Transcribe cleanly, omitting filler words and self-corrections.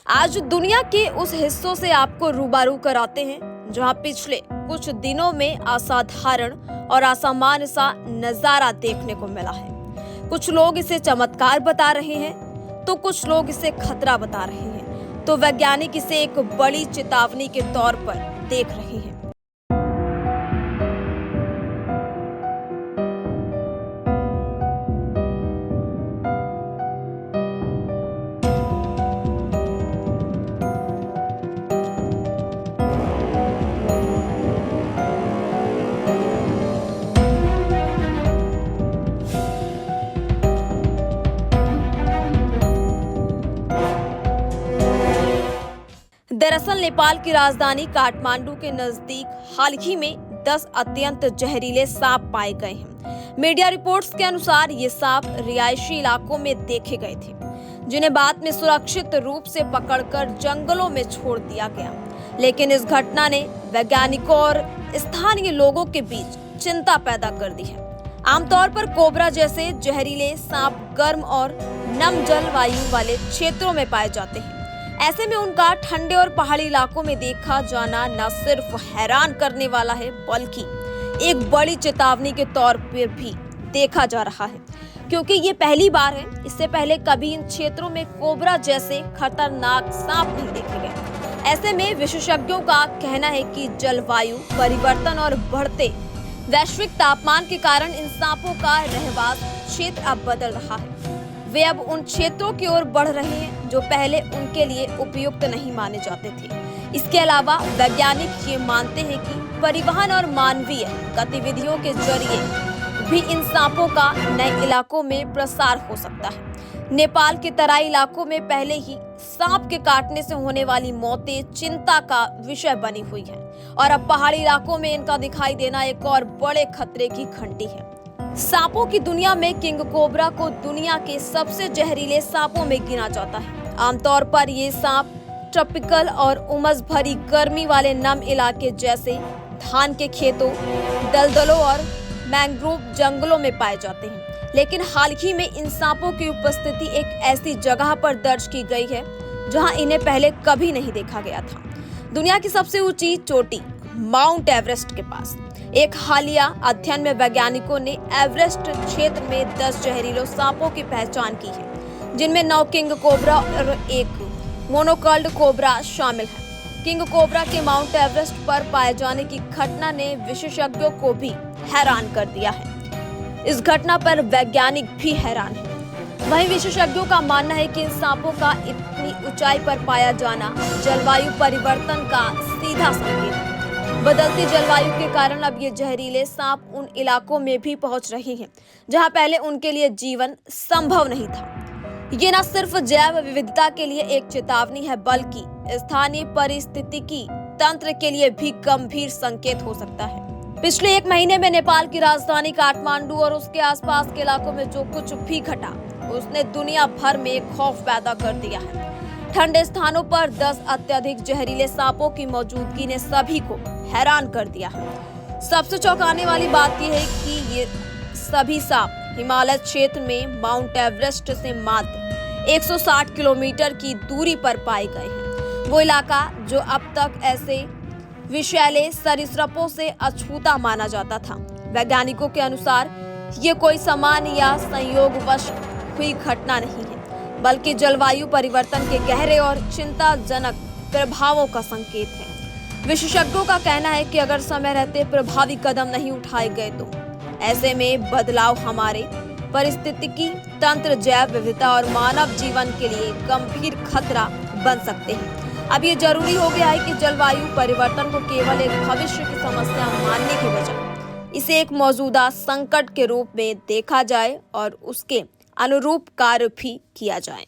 आज दुनिया के उस हिस्सों से आपको रूबरू कराते हैं जहां पिछले कुछ दिनों में असाधारण और असामान्य सा नजारा देखने को मिला है। कुछ लोग इसे चमत्कार बता रहे हैं तो कुछ लोग इसे खतरा बता रहे हैं, तो वैज्ञानिक इसे एक बड़ी चेतावनी के तौर पर देख रहे हैं। दरअसल नेपाल की राजधानी काठमांडू के नजदीक हाल ही में 10 अत्यंत जहरीले सांप पाए गए हैं। मीडिया रिपोर्ट्स के अनुसार ये सांप रिहायशी इलाकों में देखे गए थे, जिन्हें बाद में सुरक्षित रूप से पकड़कर जंगलों में छोड़ दिया गया। लेकिन इस घटना ने वैज्ञानिकों और स्थानीय लोगों के बीच चिंता पैदा कर दी है। आमतौर पर कोबरा जैसे जहरीले सांप गर्म और नम जलवायु वाले क्षेत्रों में पाए जाते हैं। ऐसे में उनका ठंडे और पहाड़ी इलाकों में देखा जाना न सिर्फ हैरान करने वाला है, बल्कि एक बड़ी चेतावनी के तौर पर भी देखा जा रहा है, क्योंकि ये पहली बार है। इससे पहले कभी इन क्षेत्रों में कोबरा जैसे खतरनाक सांप नहीं देखे गए। ऐसे में विशेषज्ञों का कहना है कि जलवायु परिवर्तन और बढ़ते वैश्विक तापमान के कारण इन सांपों का रहवास क्षेत्र अब बदल रहा है। वे अब उन क्षेत्रों की ओर बढ़ रहे हैं जो पहले उनके लिए उपयुक्त नहीं माने जाते थे। इसके अलावा वैज्ञानिक ये मानते हैं कि परिवहन और मानवीय गतिविधियों के जरिए भी इन सांपों का नए इलाकों में प्रसार हो सकता है। नेपाल के तराई इलाकों में पहले ही सांप के काटने से होने वाली मौतें चिंता का विषय बनी हुई है, और अब पहाड़ी इलाकों में इनका दिखाई देना एक और बड़े खतरे की घंटी है। सांपों की दुनिया में किंग कोबरा को दुनिया के सबसे जहरीले सांपों में गिना जाता है। आमतौर पर ये सांप ट्रॉपिकल और उमस भरी गर्मी वाले नम इलाके जैसे धान के खेतों, दलदलों और मैंग्रोव जंगलों में पाए जाते हैं। लेकिन हाल ही में इन सांपों की उपस्थिति एक ऐसी जगह पर दर्ज की गई है जहां इन्हें पहले कभी नहीं देखा गया था। दुनिया की सबसे ऊंची चोटी माउंट एवरेस्ट के पास एक हालिया अध्ययन में वैज्ञानिकों ने एवरेस्ट क्षेत्र में 10 जहरीले सांपों की पहचान की है, जिनमें 9 किंग कोबरा और 1 मोनोकल्ड कोबरा शामिल है। किंग कोबरा के माउंट एवरेस्ट पर पाए जाने की घटना ने विशेषज्ञों को भी हैरान कर दिया है। इस घटना पर वैज्ञानिक भी हैरान है। वहीं विशेषज्ञों का मानना है कि इन सांपों का इतनी ऊंचाई पर पाया जाना जलवायु परिवर्तन का सीधा संकेत है। बदलती जलवायु के कारण अब ये जहरीले सांप उन इलाकों में भी पहुंच रहे हैं जहां पहले उनके लिए जीवन संभव नहीं था। ये न सिर्फ जैव विविधता के लिए एक चेतावनी है, बल्कि स्थानीय पारिस्थितिकी तंत्र के लिए भी गंभीर संकेत हो सकता है। पिछले 1 महीने में नेपाल की राजधानी काठमांडू और उसके आसपास के इलाकों में जो कुछ भी घटा, उसने दुनिया भर में खौफ पैदा कर दिया है। ठंडे स्थानों पर 10 अत्यधिक जहरीले सांपों की मौजूदगी ने सभी को हैरान कर दिया है। सबसे चौंकाने वाली बात यह है कि ये सभी सांप हिमालय क्षेत्र में माउंट एवरेस्ट से मात्र 160 किलोमीटर की दूरी पर पाए गए हैं। वो इलाका जो अब तक ऐसे विषैले सरीसृपों से अछूता माना जाता था। वैज्ञानिकों के अनुसार ये कोई सामान्य या संयोगवश हुई घटना नहीं है, बल्कि जलवायु परिवर्तन के गहरे और चिंताजनक प्रभावों का संकेत है। विशेषज्ञों का कहना है कि अगर समय रहते प्रभावी कदम नहीं उठाए गए तो ऐसे में बदलाव हमारे पारिस्थितिकी तंत्र, जैव विविधता और मानव जीवन के लिए गंभीर खतरा बन सकते हैं। अब ये जरूरी हो गया है कि जलवायु परिवर्तन को केवल एक भविष्य की समस्या मानने के बजाय इसे एक मौजूदा संकट के रूप में देखा जाए और उसके अनुरूप कार्य भी किया जाए।